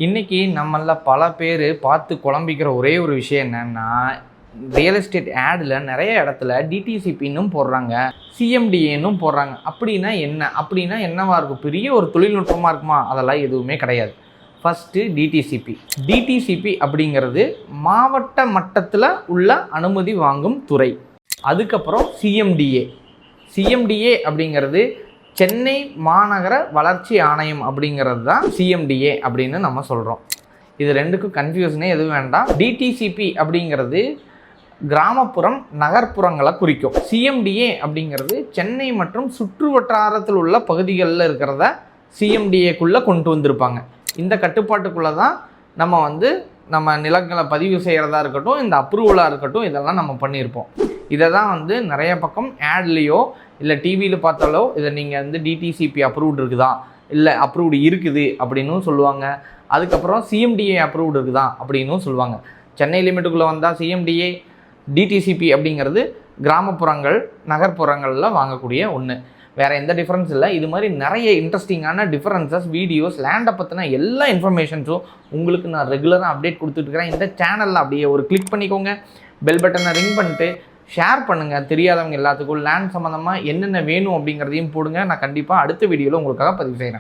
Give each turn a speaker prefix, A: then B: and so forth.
A: இன்றைக்கி நம்மள பல பேர் பார்த்து குழம்பிக்கிற ஒரே ஒரு விஷயம் என்னென்னா, ரியல் எஸ்டேட் ஆடில் நிறைய இடத்துல டிடிசிபின்னும் போடுறாங்க, சிஎம்டிஏன்னும் போடுறாங்க. அப்படின்னா என்ன? அப்படின்னா என்னவாக இருக்கும்? பெரிய ஒரு தொழில்நுட்பமாக இருக்குமா? அதெல்லாம் எதுவுமே கிடையாது. ஃபஸ்ட்டு டிடிசிபி அப்படிங்கிறது மாவட்ட மட்டத்தில் உள்ள அனுமதி வாங்கும் துறை. அதுக்கப்புறம் சிஎம்டிஏ அப்படிங்கிறது சென்னை மாநகர வளர்ச்சி ஆணையம் அப்படிங்கிறது தான் சிஎம்டிஏ அப்படின்னு நம்ம சொல்கிறோம். இது ரெண்டுக்கும் கன்ஃபியூஷனே எதுவும் வேண்டாம். டிடிசிபி அப்படிங்கிறது கிராமப்புறம் நகர்ப்புறங்களை குறிக்கும். சிஎம்டிஏ அப்படிங்கிறது சென்னை மற்றும் சுற்று வட்டாரத்தில் உள்ள பகுதிகளில் இருக்கிறத சிஎம்டிஏக்குள்ளே கொண்டு வந்திருப்பாங்க. இந்த கட்டுப்பாட்டுக்குள்ளே தான் நம்ம நிலங்களை பதிவு செய்கிறதா இருக்கட்டும், இந்த அப்ரூவலாக இருக்கட்டும், இதெல்லாம் நம்ம பண்ணியிருப்போம். இதை தான் நிறைய பக்கம் ஆட்லேயோ இல்லை டிவியில் பார்த்தாலோ இதை நீங்கள் டிடிசிபி அப்ரூவ்டு இருக்குதா, இல்லை அப்ரூவ்டு இருக்குது அப்படின்னும் சொல்லுவாங்க. அதுக்கப்புறம் சிஎம்டிஏ அப்ரூவ்டு இருக்குதா அப்படின்னும் சொல்லுவாங்க. சென்னை லிமிட்டுக்குள்ளே வந்தால் சிஎம்டிஏ, டிடிசிபி அப்படிங்கிறது கிராமப்புறங்கள் நகர்ப்புறங்களில் வாங்கக்கூடிய ஒன்று. வேறு எந்த டிஃப்ரென்ஸ் இல்லை. இது மாதிரி நிறைய இன்ட்ரெஸ்டிங்கான டிஃப்ரென்சஸ், வீடியோஸ், லேண்டை பற்றின எல்லா இன்ஃபர்மேஷன்ஸும் உங்களுக்கு நான் ரெகுலராக அப்டேட் கொடுத்துட்ருக்கிறேன். இந்த சேனலில் அப்படியே ஒரு கிளிக் பண்ணிக்கோங்க, பெல் பட்டனை ரிங் பண்ணிட்டு ஷேர் பண்ணுங்கள். தெரியாதவங்க எல்லாத்துக்கும் லேண்ட் சம்மந்தமாக என்னென்ன வேணும் அப்படிங்கிறதையும் போடுங்க. நான் கண்டிப்பாக அடுத்த வீடியோவில் உங்களுக்காக பதிவு செய்கிறேன்.